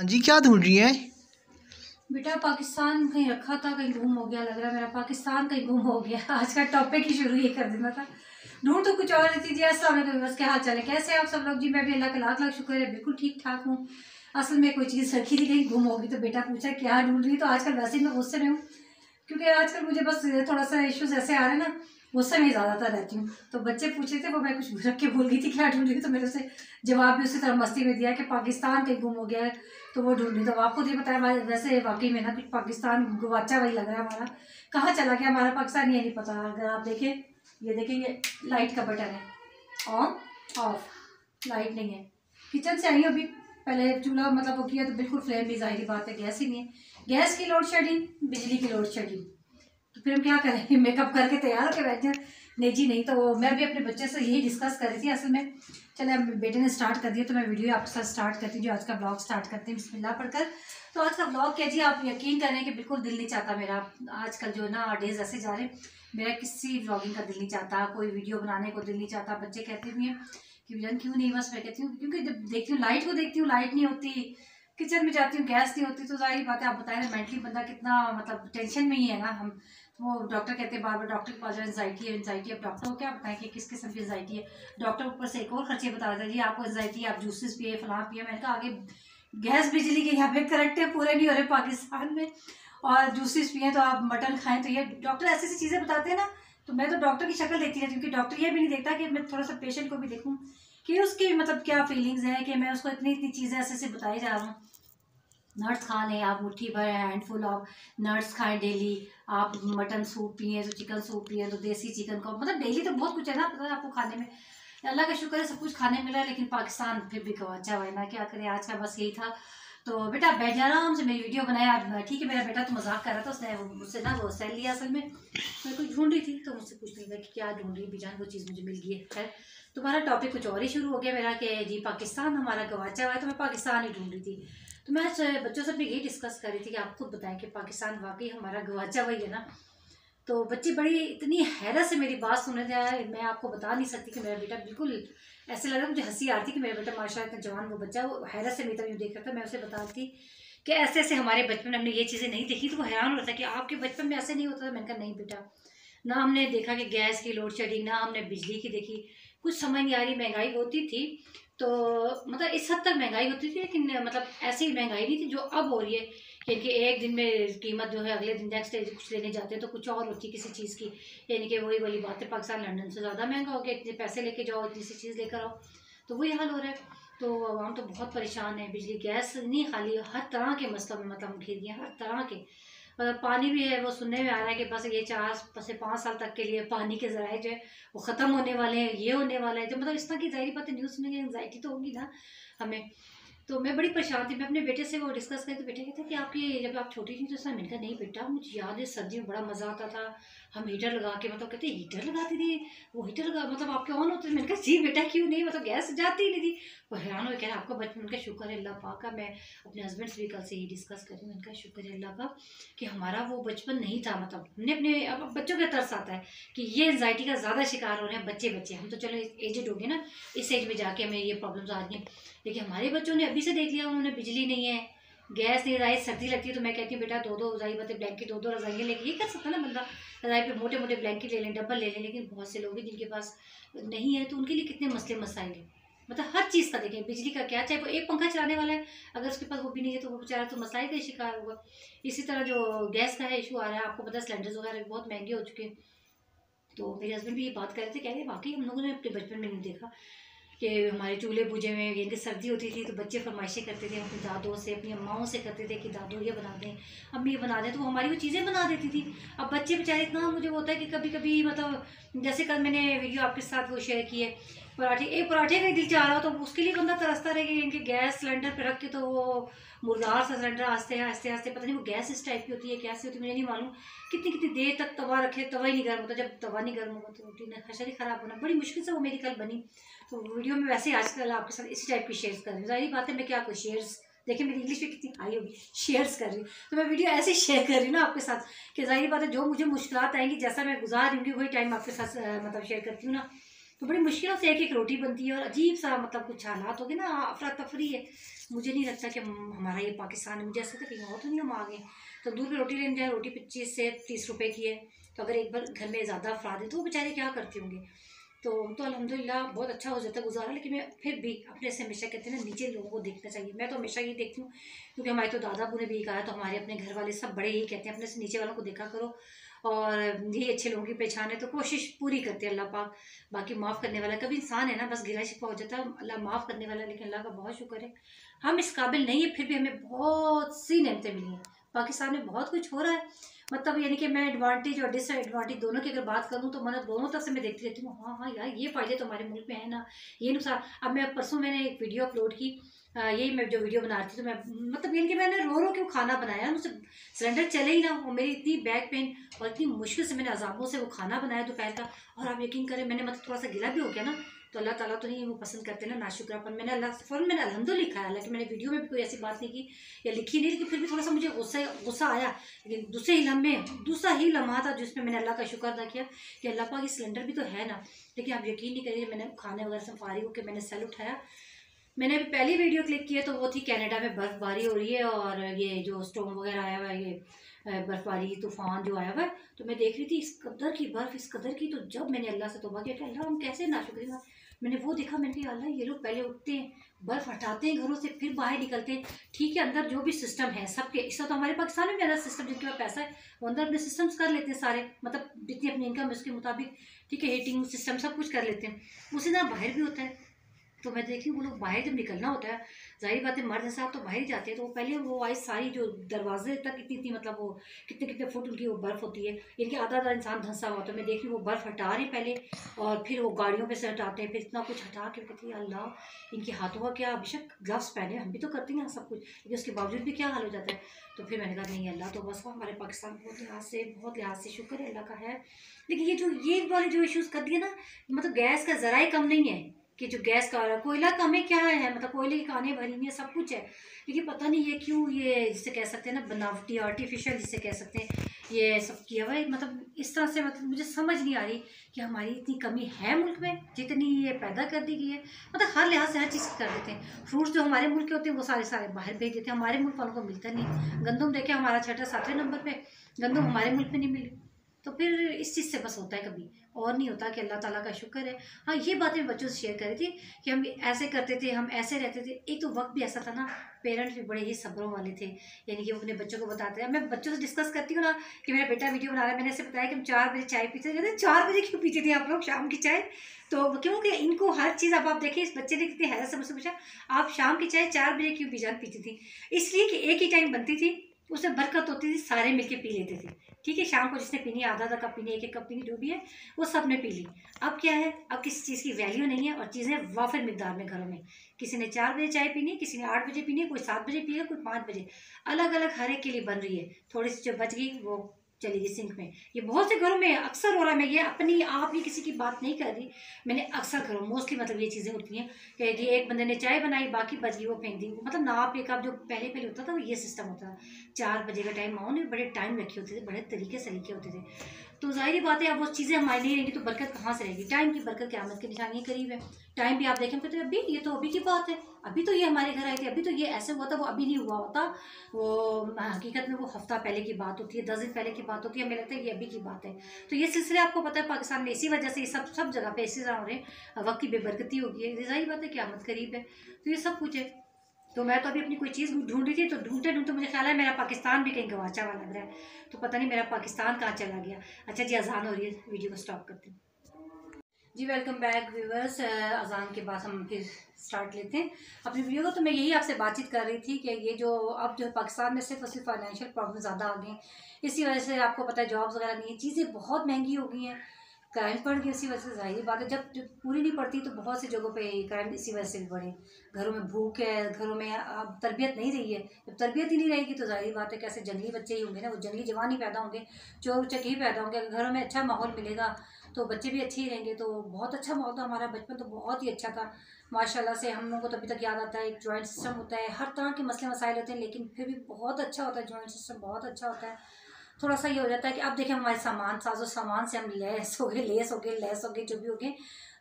जी क्या ढूंढ रही हैं? बेटा पाकिस्तान कहीं रखा था, कहीं गुम हो गया। लग रहा है मेरा पाकिस्तान कहीं गुम हो गया। आज का टॉपिक ही शुरू ये कर देना था। ढूंढ तो कुछ और रही थी जी। अस्सलाम वालेकुम, बस क्या हाल चाल है, कैसे हैं आप सब लोग जी? मैं भी अल्लाह का लाख लाख शुक्र है, बिल्कुल ठीक ठाक हूँ। असल में कोई चीज़ रखी थी, कहीं गुम होगी, तो बेटा पूछा क्या ढूंढ रही। तो आजकल वैसे ही मैं गुस्से में हूँ, क्योंकि आजकल मुझे बस थोड़ा सा इश्यूज ऐसे आ रहे हैं ना, गुस्से में ज़्यादातर रहती हूँ। तो बच्चे पूछ रहे थे, वो मैं कुछ रख के भूल गई थी क्या ढूंढ रही, तो मैंने उसे जवाब भी उसी तरह मस्ती में दिया कि पाकिस्तान कहीं गुम हो गया है, तो वो ढूंढ रही। तो आपको ये बताया वैसे वाकई में ना कुछ पाकिस्तान गुवाचा वही लग रहा है हमारा। कहाँ चला गया हमारा पाकिस्तान, ये नहीं पता। अगर आप देखें, ये देखें, ये लाइट का बटन है, ऑन ऑफ, लाइट नहीं है। किचन से आई हूँ अभी, पहले चूल्हा मतलब वो किया तो बिल्कुल फ्लेम भी, जाहिर बात है गैस ही नहीं है। गैस की लोड शेडिंग, बिजली की लोड शेडिंग, तो फिर हम क्या करें? मेकअप करके तैयार होकर बैठ जाए? नहीं जी नहीं। तो मैं भी अपने बच्चे से यही डिस्कस कर रही थी असल में। चले अब बेटे ने स्टार्ट कर दिया, तो मैं वीडियो आपके साथ स्टार्ट करती हूँ। जो आज का ब्लॉग स्टार्ट करते हैं बिस्मिल्लाह पढ़कर। तो आज का ब्लॉग क्या जी, आप यकीन करें कि बिल्कुल दिल नहीं चाहता मेरा। आजकल जो ना डेज ऐसे जा रहे, मेरा किसी व्लॉगिंग का दिल नहीं चाहता, कोई वीडियो बनाने को दिल नहीं चाहता। बच्चे कहते भी हैं कि जान क्यों नहीं, बस मैं कहती हूँ क्योंकि जब देखती हूँ लाइट को, देखती हूँ लाइट नहीं होती, किचन में जाती हूँ गैस नहीं होती, तो जाहिर बात है आप बताएं ना, मेंटली बंदा कितना मतलब टेंशन में ही है ना हम। वो डॉक्टर कहते हैं बार बार, डॉक्टर के पास एंजाइटी है एंजाइटी। अब डॉक्टर को क्या बताएं कि किस किस्म की एंजाइटी है। डॉक्टर ऊपर से एक और खर्चे बता रहे थे, जी आपको एंजाइटी है, आप जूसेस पिए, फलां पिए। मैंने कहा आगे गैस बिजली के यहाँ पे करंट पूरे नहीं हो रहे पाकिस्तान में, और जूसेस पिए तो आप मटन खाएं, तो ये डॉक्टर ऐसी ऐसी चीज़ें बताते हैं ना। तो मैं तो डॉक्टर की शक्ल देखती रहती हूँ, क्योंकि डॉक्टर ये भी नहीं देखता कि मैं थोड़ा सा पेशेंट को भी देखूँ कि उसकी मतलब क्या फीलिंग्स हैं, कि मैं उसको इतनी इतनी चीज़ें ऐसे ऐसे बताई जा रहा हूँ। नट्स खा लें आप, मुट्ठी भर हैंडफुल ऑफ नट्स खाएं डेली। आप मटन सूप पिए तो चिकन सूप पिए, तो देसी चिकन का मतलब डेली तो बहुत कुछ है ना, पता है आपको खाने में। अल्लाह का शुक्र है सब कुछ खाने मिला है, लेकिन पाकिस्तान फिर भी गवाचा हुआ है ना, क्या करें। आज का बस यही था। तो बेटा बैठ जाना, हमसे मेरी वीडियो बनाया। ठीक है, मेरा बेटा तो मजाक कर रहा था, उसने मुझसे ना वो सेल लिया। असल में मैं कुछ ढूंढ रही थी, तो मुझसे पूछ रही था कि क्या ढूंढ रही बीजान, वो चीज़ मुझे मिल गई है। खैर, तुम्हारा टॉपिक कुछ और ही शुरू हो गया मेरा कि जी पाकिस्तान हमारा गवाचा हुआ है, तो मैं पाकिस्तान ही ढूंढ रही थी। तो मैं बच्चों से भी यही डिस्कस कर रही थी कि आप खुद बताएं कि पाकिस्तान वाकई हमारा गवाचा वही है ना। तो बच्चे बड़ी इतनी हैरत से मेरी बात सुन रहे थे, मैं आपको बता नहीं सकती कि मेरा बेटा बिल्कुल ऐसे लग रहा, मुझे हंसी आ रही थी कि मेरा बेटा माशाल्लाह इतना जवान वो बच्चा, वो हैरत से मेरी तरफ यूँ देख रहा था। मैं उसे बता रही थी कि ऐसे ऐसे हमारे बचपन में हमने ये चीज़ें नहीं देखी, तो वो हैरान हो रहा था कि आपके बचपन में ऐसे नहीं होता था। मैंने कहा नहीं बेटा, ना हमने देखा कि गैस की लोड शेडिंग, ना हमने बिजली की देखी। कुछ समझ नहीं आ रही, महंगाई होती थी तो मतलब इस हद तक महंगाई होती थी, लेकिन मतलब ऐसी महंगाई नहीं थी जो अब हो रही है, क्योंकि एक दिन में कीमत जो है अगले दिन नेक्स्ट डे कुछ लेने जाते हैं तो कुछ और होती है किसी चीज़ की। यानी कि वही वाली बात है, पाकिस्तान लंदन से ज़्यादा महंगा हो गया, इतने पैसे लेके जाओ, इतनी सी चीज़ लेकर आओ, तो वही हाल हो रहा है। तो आवाम तो बहुत परेशान है। बिजली गैस नहीं, खाली हर तरह के मसलों में मतलब घिर गए, हर तरह के। मतलब पानी भी है, वो सुनने में आ रहा है कि बस ये 4 से 5 साल तक के लिए पानी के ज़राए जो है वो ख़त्म होने वाले हैं, ये होने वाला है। जो मतलब इस तरह की ज़ाहिर बात है, न्यूज़ सुनने की एंग्जाइटी तो होगी ना हमें। तो मैं बड़ी परेशान थी। मैं अपने बेटे से वो डिस्कस करी, तो बेटे कहते कि आपकी जब आप छोटी थी तो उसने, मैंने कहा नहीं बेटा, मुझे याद है सर्दी में बड़ा मज़ा आता था, हम हीटर लगा के, मतलब कहते हीटर लगाती थी, वो हीटर लगा मतलब आपके ऑन होते थे। मैंने कहा जी बेटा क्यों नहीं, मतलब गैस जाती ही नहीं थी। वो हैरान हो, कह रहा आपका बचपन का शुक्र है अल्लाह पाक का। मैं अपने हस्बैंड से भी कल से ही डिस्कस करी, मैंने कहा शुक्र है अल्लाह का कि हमारा वो बचपन नहीं था। मतलब हमने अपने, अब बच्चों का तरस आता है कि ये एंजाइटी का ज़्यादा शिकार हो रहे हैं बच्चे बच्चे। हम तो चलो एजड हो गए ना, इस एज में जाके हमें ये प्रॉब्लम्स आ रही हैं, लेकिन हमारे बच्चों ने अभी से देख लिया। उन्होंने बिजली नहीं है, गैस नहीं, रही सर्दी लगती है तो मैं कहती हूँ बेटा दो दो रजाई बते ब्लैंकेट, दो दो रजाइयाँ लेके, ये कर सकता ना बंदा, रजाई पे मोटे मोटे ब्लैंकेट ले लें, डबल ले लें। लेकिन बहुत से लोग हैं जिनके पास नहीं है, तो उनके लिए कितने मसले मसाइल हैं। मतलब हर चीज़ का देखें, बिजली का क्या, चाहे वो एक पंखा चलाने वाला है, अगर उसके पास वो भी नहीं है तो वो बेचारा तो मसाइल का ही शिकार होगा। इसी तरह जो गैस का है इशू आ रहा है, आपको पता है सिलेंडर्स वगैरह बहुत महंगे हो चुके हैं। तो मेरे हस्बैंड भी ये बात कर रहे थे, कह रहे वाकई हम लोगों ने अपने बचपन में नहीं देखा कि हमारे चूल्हे बुझे में, यानी कि सर्दी होती थी तो बच्चे फरमाइशें करते थे अपनी दादों से, अपनी अम्माओं से करते थे कि दादू ये बना दें, अम्मी ये बना दें, तो वो हमारी वो चीज़ें बना देती थी। अब बच्चे बेचारे इतना, मुझे होता है कि कभी कभी मतलब जैसे कल मैंने वीडियो आपके साथ वो शेयर की है, पराठे, एक पराठे का ही दिल चाह रहा हो तो उसके लिए बंदा तरसता रहेगा, इनके गैस सिलेंडर पर रख के, तो वो मुर्दार सा सिलेंडर आस्ते आस्ते आस्ते, पता नहीं वो गैस इस टाइप की होती है कैसी होती है मुझे नहीं मालूम, कितनी कितनी देर तक तवा रखे, तवा ही नहीं गर्म होता। जब तवा नहीं गर्म होगा तो रोटी ने खशर ही ख़राब होना। बड़ी मुश्किल से वो मेरी कल बनी। तो वीडियो में वैसे ही आजकल आपके साथ इसी टाइप की शेयर्स कर रही हूँ। जाहिर बात है मैं क्या कुछ शेयर्स, देखिए मेरी इंग्लिश में कितनी हाई होगी, शेयर्स कर रही हूँ, तो मैं वीडियो ऐसे ही शेयर कर रही हूँ ना आपके साथ कि जाहिर बात है जो मुझे मुश्किलात आएंगी, जैसा मैं गुजार रही हूँ वही टाइम आपके साथ मतलब शेयर करती हूँ ना। तो तो बड़ी मुश्किलों से एक एक रोटी बनती है और अजीब सा मतलब कुछ हालात हो गए ना, अफरा तफरी है। मुझे नहीं लगता कि हमारा ये पाकिस्तान है, मुझे ऐसा था कहीं और तो नहीं हम आ गए। तो दूर पे रोटी लेने जाए, रोटी 25 से 30 रुपए की है, तो अगर एक बार घर में ज़्यादा अफराद है तो वो बेचारे क्या करते होंगे। तो अल्हम्दुलिल्लाह बहुत अच्छा हो जाता है गुजारा। लेकिन मैं फिर भी अपने से हमेशा कहते हैं ना, नीचे लोगों को देखना चाहिए। मैं तो हमेशा ये देखती हूँ, क्योंकि हमारे तो दादा बू ने भी कहा, तो हमारे अपने घर वाले सब बड़े ही कहते हैं अपने से नीचे वालों को देखा करो और यही अच्छे लोगों की पहचान है। तो कोशिश पूरी करते हैं अल्लाह पाक, बाकी माफ़ करने वाला। कभी इंसान है ना बस गिला शिकवा हो जाता है, अल्लाह माफ़ करने वाला। लेकिन अल्लाह का बहुत शुक्र है हम इस काबिल नहीं है, फिर भी हमें बहुत सी नेमतें मिली हैं। पाकिस्तान में बहुत कुछ हो रहा है, मतलब यानी कि मैं एडवांटेज और डिसएडवांटेज दोनों की अगर बात करूँ तो मैंने दोनों तरफ से मैं देखती रहती हूँ। हाँ हाँ यार, ये फ़ायदे तो हमारे मुल्क में है ना, ये नुकसान। अब मैं परसों मैंने एक वीडियो अपलोड की, यही मैं जो वीडियो बना रही थी, तो मैं मतलब यानी कि मैंने रो रो क्यों खाना बनाया, मुझसे सिलेंडर चले ही ना, वो मेरी इतनी बैक पेन और इतनी मुश्किल से मैंने अजाबों से वो खाना बनाया दोपहर का। और आप यकीन करें, मैंने मतलब थोड़ा सा गिला भी हो गया ना, तो अल्लाह ताला तो नहीं वो पसंद करते ना नाशुक्रापन। मैंने अल्लाह से फ़ौरन मैंने अल्हम्दुलिल्लाह लिखा है, हालांकि मैंने वीडियो में भी कोई ऐसी बात नहीं की या लिखी नहीं, लेकिन फिर भी थोड़ा सा मुझे गुस्सा आया। लेकिन दूसरा ही लम्हा था जिसमें मैंने अल्लाह का शुक्र अदा किया कि अल्लाह पाक, ये सिलेंडर भी तो है ना। लेकिन आप यकीन नहीं करिए, मैंने खाने वगैरह से फारिग होकर मैंने सेल उठाया। मैंने अभी पहली वीडियो क्लिक की है, तो वो थी कनाडा में बर्फ़बारी हो रही है और ये जो स्टॉर्म वगैरह आया हुआ है, ये बर्फ़बारी तूफ़ान जो आया हुआ है, तो मैं देख रही थी इस कदर की बर्फ़, इस कदर की। तो जब मैंने अल्लाह से तौबा किया कि अल्लाह हम कैसे नाशुक्री हैं, मैंने वो देखा, मैंने कहा अल्लाह ये लोग पहले उठते हैं, बर्फ़ हटाते हैं घरों से, फिर बाहर निकलते हैं। ठीक है, अंदर जो भी सिस्टम है सबके, इसका तो हमारे पाकिस्तान में भी अंदर सिस्टम, जिनके पास पैसा है वो अंदर अपने सिस्टम्स कर लेते हैं सारे, मतलब जितनी अपनी इनकम है उसके मुताबिक। ठीक है, हीटिंग सिस्टम सब कुछ कर लेते हैं। उसी तरह बाहर भी होता है। तो मैं देखी वो लोग बाहर जब निकलना होता है, जाहिर बात है मर्द साहब तो बाहर ही जाते हैं, तो वो पहले वो आई सारी जो दरवाजे तक इतनी मतलब वो कितने कितने फुट उनकी वो बर्फ़ होती है, इनके आधा आधा इंसान धंसा हुआ। तो मैं देख रही वो बर्फ़ हटा रहे हैं पहले, और फिर वो गाड़ियों पे से हटाते हैं, फिर इतना कुछ हटा के कहती है अल्लाह इनके हाथों का क्या, बेशक ग्लव्स पहने, हम भी तो करते हैं सब कुछ, लेकिन उसके बावजूद भी क्या हाल हो जाता है। तो फिर मैंने कहा नहीं अल्लाह, तो बस हमारे पाकिस्तान बहुत लिहाज से शुक्र है अल्लाह का है। लेकिन ये वाले जो इशूज़ कर दिए ना, मतलब गैस का ज़रा ही कम नहीं है कि जो गैस का कोयला कम है, क्या है मतलब कोयले की खानें भरी हुई है, सब कुछ है। लेकिन पता नहीं ये क्यों, ये जिसे कह सकते हैं ना बनावटी आर्टिफिशियल जिसे कह सकते हैं, ये सब किया हुआ है। मतलब इस तरह से मतलब मुझे समझ नहीं आ रही कि हमारी इतनी कमी है मुल्क में जितनी ये पैदा कर दी गई है। मतलब हर लिहाज से हर चीज़ कर देते हैं। फ्रूट्स जो हमारे मुल्क के होते हैं वो सारे सारे बाहर भेज देते हैं, हमारे मुल्क वालों को मिलता नहीं। गंदम देखे हमारा 6 7वें नंबर पर, गंदम हमारे मुल्क में नहीं मिली। तो फिर इस चीज़ से बस होता है कभी और नहीं होता कि अल्लाह ताला का शुक्र है। हाँ, ये बातें मैं बच्चों से शेयर कर रही थी कि हम ऐसे करते थे, हम ऐसे रहते थे। एक तो वक्त भी ऐसा था ना, पेरेंट्स भी बड़े ही सब्रों वाले थे, यानी कि वो अपने बच्चों को बताते हैं। मैं बच्चों से डिस्कस करती हूँ ना कि मेरा बेटा वीडियो बना रहा है, मैंने ऐसे बताया कि हम 4 बजे चाय पीते थे। कहते हैं 4 बजे क्यों पीते थे आप लोग शाम की चाय? तो क्योंकि इनको हर चीज़, अब आप देखिए इस बच्चे ने कितनी हैरत से मुझसे पूछा, आप शाम की चाय 4 बजे क्यों पीती थी? इसलिए कि एक ही टाइम बनती थी, उसमें बरकत होती थी, सारे मिलके पी लेते थे। ठीक है, शाम को जिसने पीनी आधा आधा कप पीनी, एक एक कप पीनी, जो भी है वो सब ने पी ली। अब क्या है, अब किसी चीज़ की वैल्यू नहीं है और चीज़ें वाफिर मिकदार में घरों में। किसी ने 4 बजे चाय पीनी, किसी ने 8 बजे पीनी, कोई 7 बजे पिएगा, कोई 5 बजे, अलग अलग हर एक के लिए बन रही है। थोड़ी सी जो बच गई वो चली गई सिंक में। ये बहुत से घरों में अक्सर हो रहा है। मैं ये अपनी आप ही किसी की बात नहीं कर रही, मैंने अक्सर घरों मोस्टली मतलब ये चीज़ें होती हैं कि जी एक बंदे ने चाय बनाई, बाकी बच गई वो फेंक दी। मतलब नाप एक आप जो पहले पहले होता था वो ये सिस्टम होता था। 4 बजे का टाइम, माओ ने बड़े टाइम रखे होते थे, बड़े तरीके सलीके होते थे। तो ज़ाहिर बात है अब वो चीज़ें हमारी नहीं रहेंगी तो बरकत कहाँ से रहेगी? टाइम की बरकत क़यामत की निशानी करीब है। टाइम भी आप देखें कहते अभी ये तो अभी की बात है, अभी तो ये हमारे घर आए थे, अभी तो ये ऐसे हुआ था, वो अभी नहीं हुआ होता। वो हकीकत में वो हफ्ता पहले की बात होती है, 10 दिन पहले की बात होती है, हमें लगता है ये अभी की बात है। तो ये सिलसिले आपको पता है पाकिस्तान में इसी वजह से ये सब जगह पे इसी तरह हो रहे हैं, वक्त की बेबरकती होगी है, ज़ाहिर बात है क़यामत करीब है। तो ये सब कुछ है। तो मैं तो अभी अपनी कोई चीज़ ढूंढ रही थी, तो ढूंढते ढूंढते मुझे ख्याल है मेरा पाकिस्तान भी कहीं गवाचा हुआ लग रहा है। तो पता नहीं मेरा पाकिस्तान कहाँ चला गया। अच्छा जी, अजान हो रही है, वीडियो को स्टॉप करते हैं जी। Welcome back viewers. अजान के बाद हम फिर स्टार्ट लेते हैं अपनी वीडियो को। तो मैं यही आपसे बातचीत कर रही थी कि ये जो अब जो पाकिस्तान में सिर्फ और सिर्फ फाइनेंशियल प्रॉब्लम ज़्यादा आ गई हैं, इसी वजह से आपको पता है जॉब्स वगैरह नहीं है, चीज़ें बहुत महंगी हो गई हैं, क्राइम बढ़ गई इसी वजह से। ज़ाहिर बात है जब पूरी नहीं पड़ती तो बहुत सी जगहों पे क्राइम इसी वजह से भी बढ़े। घरों में भूख है, घरों में अब तरबियत नहीं रही है। जब तरबियत ही नहीं रहेगी तो ज़ाहिर बात है कैसे जंगली बच्चे ही होंगे ना, वो जंगली जवान ही पैदा होंगे, चोर उचक ही पैदा होंगे। अगर घरों में अच्छा माहौल मिलेगा तो बच्चे भी अच्छे ही रहेंगे। तो बहुत अच्छा माहौल था, हमारा बचपन तो बहुत ही अच्छा था माशाल्लाह से। हम लोगों को तो अभी तक याद आता है, एक जॉइंट सिस्टम होता है, हर तरह के मसले मसाइल होते हैं, लेकिन फिर भी बहुत अच्छा होता है, जॉइंट सिस्टम बहुत अच्छा होता है। थोड़ा सा ये हो जाता है कि अब देखें हमारे सामान साजो सामान से हम लेस हो गए, जो भी हो गए,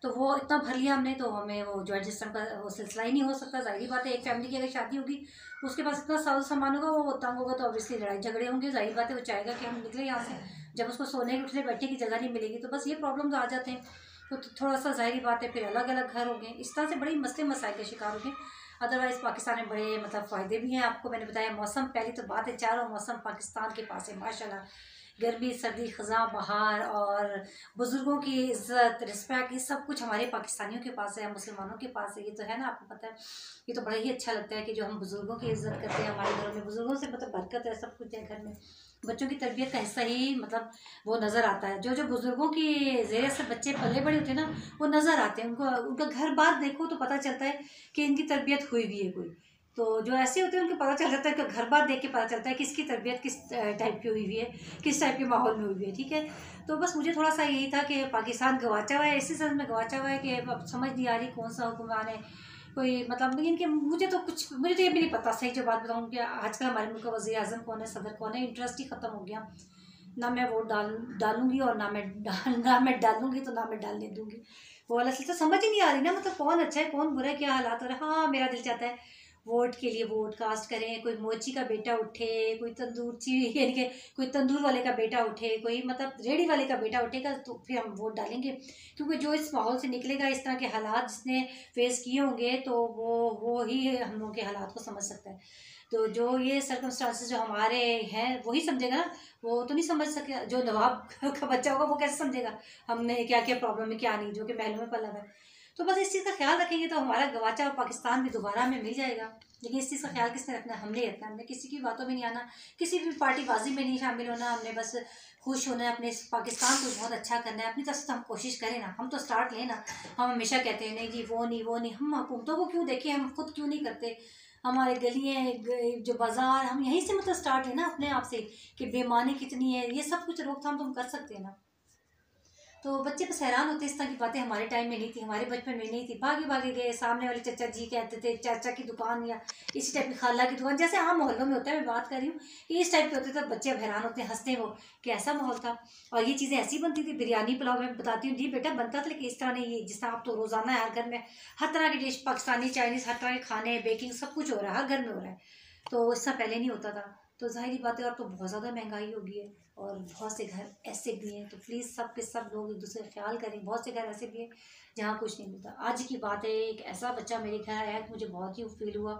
तो वो इतना भर लिया हमने, तो हमें वो जॉइंट सिस्टम का वो सिलसिला ही नहीं हो सकता। ज़ाहिर बात है, एक फैमिली की अगर शादी होगी उसके पास इतना सारा सामान होगा, वो तंग होगा, तो ऑब्वियसली लड़ाई झगड़े होंगे। ज़ाहिर बात है, वो चाहेगा कि हम निकले यहाँ से, जब उसको सोने उठने बैठने की जगह नहीं मिलेगी, तो बस ये प्रॉब्लम आ जाते हैं। तो थोड़ा सा ज़ाहिर बात है, फिर अलग अलग घर हो गए, इस तरह से बड़ी मसले मसाइल के शिकार हो गए। अदरवाइज़ पाकिस्तान में बड़े मतलब फ़ायदे भी हैं। आपको मैंने बताया मौसम, पहली तो बात है, चारों मौसम पाकिस्तान के पास है माशाल्लाह। गर्मी, सर्दी, ख़ज़ां, बहार, और बुज़ुर्गों की इज़्ज़त, रिस्पेक्ट, ये सब कुछ हमारे पाकिस्तानियों के पास है, मुसलमानों के पास है। ये तो है ना, आपको पता है। ये तो बड़ा ही अच्छा लगता है कि जो हम बुज़ुर्गों की इज़्ज़त करते हैं, हमारे घरों में बुज़ुर्गों से मतलब बरकत है, सब कुछ है घर में। बच्चों की तरबियत का हिस्सा ही मतलब वो नज़र आता है। जो जो बुज़ुर्गों की ज़रिए से बच्चे पले बड़े होते हैं ना, वो नज़र आते हैं। उनको उनका घर बार देखो तो पता चलता है कि इनकी तरबियत हुई भी है कोई। तो जो ऐसे होते हैं उनको पता चल जाता है कि घर बार देख के पता चलता है कि इसकी तरबियत किस टाइप की हुई हुई है, किस टाइप के माहौल में हुई हुई है। ठीक है, तो बस मुझे थोड़ा सा यही था कि पाकिस्तान गवाचा हुआ है, इसी सेंस में गवाचा हुआ है कि अब समझ नहीं आ रही कौन सा हुक्मरान है कोई, मतलब इनके मुझे तो ये भी नहीं पता। सही जो बात बताऊँ कि आजकल हमारे मुल्क का वज़ीर आज़म कौन है, सदर कौन है, इंटरेस्ट ही ख़त्म हो गया। ना मैं वोट डालूंगी, और ना मैं डालूंगी, तो ना मैं डालने दूंगी। वो वाला सिलसिला समझ ही नहीं आ रही ना, मतलब कौन अच्छा है कौन बुरा है, क्या हालात हो रहे हैं। हाँ, मेरा दिल चाहता है वोट के लिए वोट कास्ट करें, कोई मोची का बेटा उठे, कोई तंदूरची यानी कि कोई तंदूर वाले का बेटा उठे, कोई मतलब रेडी वाले का बेटा उठेगा, तो फिर हम वोट डालेंगे। क्योंकि जो इस माहौल से निकलेगा, इस तरह के हालात जिसने फेस किए होंगे, तो वो ही हम लोगों के हालात को समझ सकता है। तो जो ये सर्कमस्टांसेस जो हमारे हैं वही समझेगा ना, वो तो नहीं समझ सके। जो नवाब का बच्चा होगा वो कैसे समझेगा हमने क्या क्या प्रॉब्लम है क्या नहीं, जो कि महलों में पला हुआ है। तो बस इस चीज़ का ख्याल रखेंगे तो हमारा गवाचा पाकिस्तान भी दोबारा हमें मिल जाएगा। लेकिन इस चीज़ का ख्याल किसने रखना है? हमने रखना है। हमने किसी की बातों में नहीं आना, किसी भी पार्टीबाजी में नहीं शामिल होना। हमने बस खुश होना है, अपने पाकिस्तान को बहुत अच्छा करना है। अपनी तरफ से हम कोशिश करें ना, हम तो स्टार्ट लें ना। हम हमेशा कहते हैं नहीं जी वो नहीं वो नहीं, हम हुकूमतों को क्यों देखें, हम खुद क्यों नहीं करते। हमारे गलियाँ जो बाज़ार, हम यहीं से मतलब स्टार्ट लें ना अपने आप से, कि बेईमानी कितनी है, ये सब कुछ रोकथाम तो हम कर सकते हैं ना। तो बच्चे बस हैरान होते, इस तरह की बातें हमारे टाइम में नहीं थी, हमारे बचपन में नहीं थी। भागे भागे गए, सामने वाले चाचा जी कहते थे चाचा की दुकान, या इसी टाइप की खाला की दुकान, जैसे आम मोहल्लों में होता है, मैं बात कर रही हूँ कि इस टाइप के होते थे। बच्चे अब हैरान होते हैं, हंसते हैं वो कि ऐसा माहौल था। और ये चीज़ें ऐसी बनती थी, बिरयानी पुलाव मैं बताती हूँ जी बेटा बनता था, लेकिन इस तरह नहीं, ये जिस तरह आप तो रोज़ाना है, हर घर में हर तरह की डिश, पाकिस्तानी चाइनीज़, हर तरह के खाने, बेकिंग, सब कुछ हो रहा है, हर घर में हो रहा है। तो इससे पहले नहीं होता था। तो ज़ाहिर बात है, और तो बहुत ज़्यादा महंगाई हो गई है, और बहुत से घर ऐसे भी हैं। तो प्लीज़ सब के सब लोग एक दूसरे का ख्याल करें। बहुत से घर ऐसे भी हैं जहाँ कुछ नहीं मिलता। आज की बात है, एक ऐसा बच्चा मेरे घर आया कि मुझे बहुत ही फील हुआ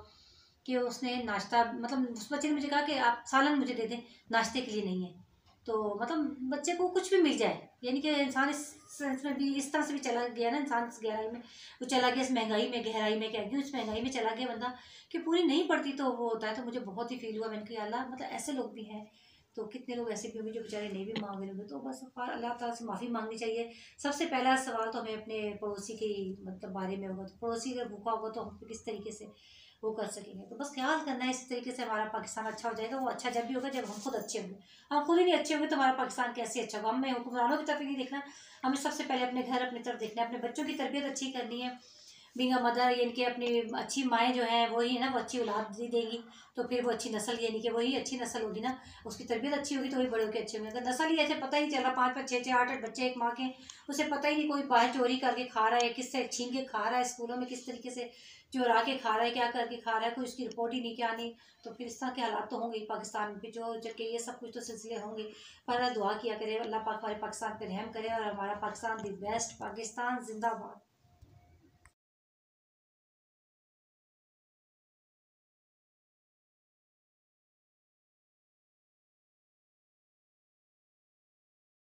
कि उसने नाश्ता, मतलब उस बच्चे ने मुझे कहा कि आप सालन मुझे दे दें, नाश्ते के लिए नहीं है। तो मतलब बच्चे को कुछ भी मिल जाए, यानी कि इंसान इस सेंस में भी, इस तरह से भी चला गया ना इंसान, इस गहराई में वो चला गया, इस महंगाई में, गहराई में कह गई, इस महंगाई में चला गया बंदा कि पूरी नहीं पड़ती तो वो होता है। तो मुझे बहुत ही फील हुआ, मैंने कहा अल्लाह, मतलब ऐसे लोग भी हैं। तो कितने लोग ऐसे भी होंगे जो बेचारे नहीं भी मांग रहे होंगे। तो बस अल्लाह ताला से माफ़ी मांगनी चाहिए। सबसे पहला सवाल तो हमें अपने पड़ोसी के मतलब बारे में होगा। तो पड़ोसी अगर भूखा होगा तो हम किस तरीके से वो कर सकेंगे। तो बस ख्याल करना है, इस तरीके से हमारा पाकिस्तान अच्छा हो जाएगा। वो अच्छा जब भी होगा जब हम खुद अच्छे होंगे। हम खुद ही नहीं अच्छे होंगे तो हमारा पाकिस्तान कैसे अच्छा होगा। हमें हुक्मरानों की तरफ ही नहीं देखना, हमें सबसे पहले अपने घर, अपनी तरफ देखना है। अपने बच्चों की तरबियत अच्छी करनी है। बीइंग अ मदर, यानी कि अपनी अच्छी माएँ जो हैं वही है ना, वो अच्छी औलाद भी देंगी, तो फिर वो अच्छी नस्ल, यानी कि वही अच्छी नस्ल होगी ना। उसकी तरबियत अच्छी होगी तो वही बड़े होकर अच्छे होंगे। अगर नस्ल ही ऐसे पता ही चला 5-5 6-6 8-8 बच्चे एक माँ के, उसे पता ही नहीं, कोई बाहर चोरी करके खा रहा है, किससे छीन के खा रहा है, स्कूलों में किस तरीके से चुरा के खा रहा है, क्या करके खा रहा है, कोई उसकी रिपोर्ट ही नहीं क्या नहीं। तो फिर इस तरह के हालात तो होंगे ही पाकिस्तान में, फिर जो जबकि ये सब कुछ तो सिलसिले होंगे। पर दुआ किया करे अल्लाह पाक हमारे पाकिस्तान पे रहम करे, और हमारा पाकिस्तान दी बेस्ट, पाकिस्तान जिंदाबाद।